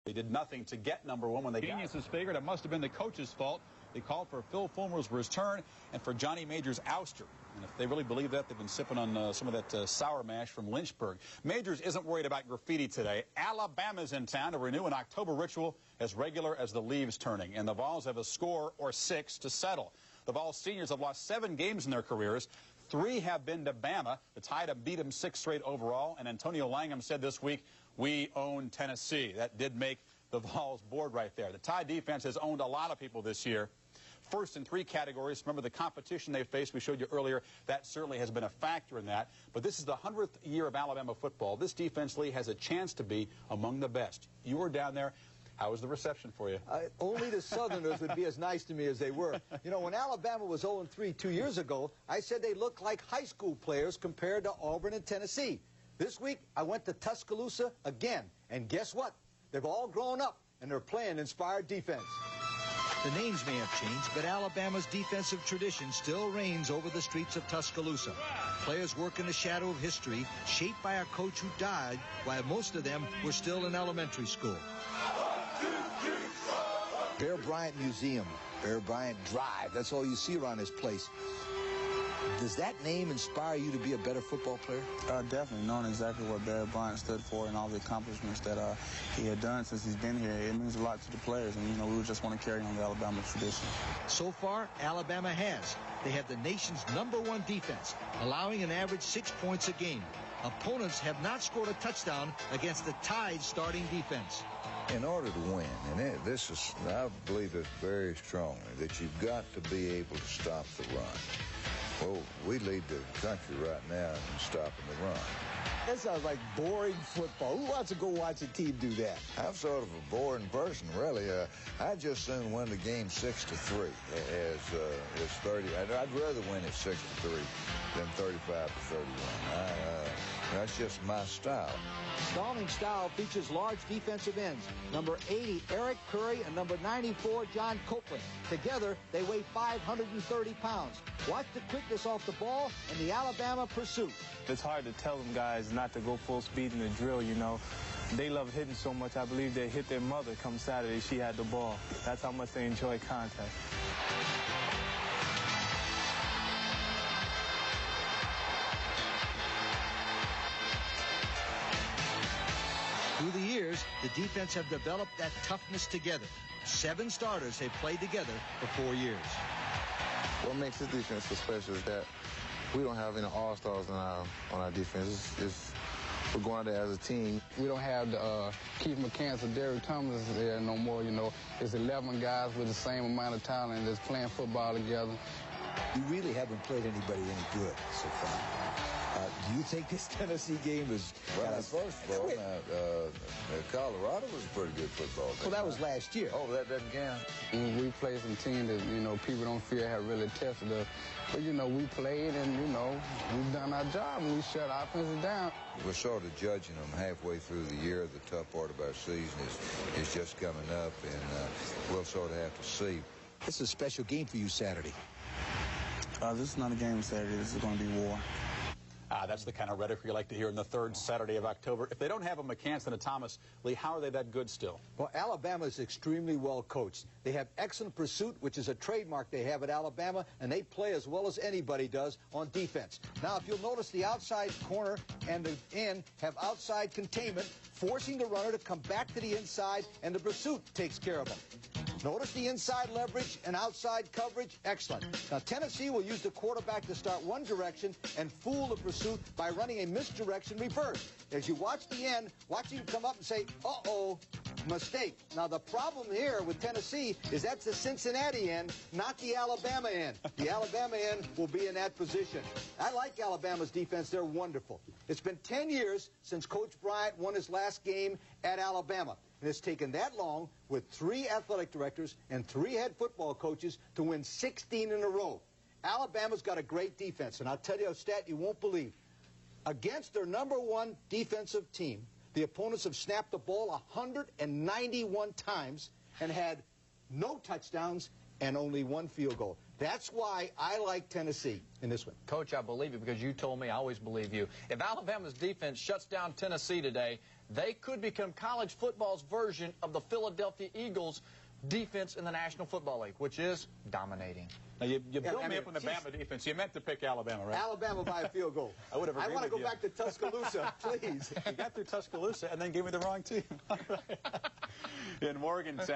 They did nothing to get number one when they Geniuses figured it must have been the coach's fault. They called for Phil Fulmer's return and for Johnny Majors' ouster. And if they really believe that, they've been sipping on some of that sour mash from Lynchburg. Majors isn't worried about graffiti today. Alabama's in town to renew an October ritual as regular as the leaves turning. And the Vols have a score or 6 to settle. The Vols seniors have lost 7 games in their careers. 3 have been to Bama. The Tide have beat them 6 straight overall. And Antonio Langham said this week, "We own Tennessee." That did make the Vols board right there. The Tide defense has owned a lot of people this year. First in 3 categories. Remember the competition they faced, we showed you earlier. That certainly has been a factor in that. But this is the 100th year of Alabama football. This defense, Lee, has a chance to be among the best. You were down there. How was the reception for you? Only the Southerners would be as nice to me as they were. You know, when Alabama was 0-3 2 years ago, I said they looked like high school players compared to Auburn and Tennessee. This week, I went to Tuscaloosa again. And guess what? They've all grown up, and they're playing inspired defense. The names may have changed, but Alabama's defensive tradition still reigns over the streets of Tuscaloosa. Players work in the shadow of history, shaped by a coach who died while most of them were still in elementary school. Bear Bryant Museum, Bear Bryant Drive, that's all you see around this place. Does that name inspire you to be a better football player? Definitely, knowing exactly what Barry Bryant stood for and all the accomplishments that he had done since he's been here, it means a lot to the players, and, you know, we just want to carry on the Alabama tradition. So far, Alabama has. They have the nation's #1 defense, allowing an average 6 points a game. Opponents have not scored a touchdown against the Tide starting defense. In order to win, and I believe it very strongly, that you've got to be able to stop the run. Well, we lead the country right now in stopping the run. That sounds like boring football. Who wants to go watch a team do that? I'm sort of a boring person, really. I'd just soon win the game 6-3 as 30. I'd rather win it 6-3 than 35-31. That's just my style. Stallings' style features large defensive ends. Number 80, Eric Curry, and number 94, John Copeland. Together, they weigh 530 pounds. Watch the quickness off the ball and the Alabama pursuit. It's hard to tell them guys not to go full speed in the drill, you know. They love hitting so much, I believe they hit their mother come Saturday. She had the ball. That's how much they enjoy contact. Through the years, the defense have developed that toughness together. 7 starters have played together for 4 years. What makes this defense so special is that we don't have any all-stars on our defense. We're going out there as a team. We don't have the Keith McCants or Derrick Thomas there no more, you know. It's 11 guys with the same amount of talent that's playing football together. You really haven't played anybody any good so far. Do you think this Tennessee game is... Well, first of all, Colorado was a pretty good football team. Well, that was last year. Oh, that doesn't count? We played some teams that, you know, people don't feel have really tested us. But, you know, we played and, you know, we've done our job and we shut our offenses down. We're sort of judging them halfway through the year. The tough part of our season is just coming up, and we'll sort of have to see. This is a special game for you Saturday. This is not a game Saturday. This is going to be war. That's the kind of rhetoric you like to hear in the 3rd Saturday of October. If they don't have a McCants and a Thomas, Lee, how are they that good still? Well, Alabama is extremely well coached. They have excellent pursuit, which is a trademark they have at Alabama, and they play as well as anybody does on defense. Now, if you'll notice, the outside corner and the end have outside containment, forcing the runner to come back to the inside, and the pursuit takes care of them. Notice the inside leverage and outside coverage. Excellent. Now, Tennessee will use the quarterback to start one direction and fool the pursuit by running a misdirection reverse. As you watch the end, watch him come up and say, uh-oh, mistake. Now, the problem here with Tennessee is that's the Cincinnati end, not the Alabama end. The Alabama end will be in that position. I like Alabama's defense. They're wonderful. It's been 10 years since Coach Bryant won his last game at Alabama. And it's taken that long with 3 athletic directors and 3 head football coaches to win 16 in a row. Alabama's got a great defense, and I'll tell you a stat you won't believe. Against their #1 defensive team, the opponents have snapped the ball 191 times and had no touchdowns and only 1 field goal. That's why I like Tennessee in this one. Coach, I believe you because you told me I always believe you. If Alabama's defense shuts down Tennessee today, they could become college football's version of the Philadelphia Eagles' defense in the National Football League, which is dominating. Now, you built me up on the Bama defense. You meant to pick Alabama, right? Alabama by a field goal. I would have agreed I want to with go you. back to Tuscaloosa, please. You got through Tuscaloosa and then gave me the wrong team. In Morgantown.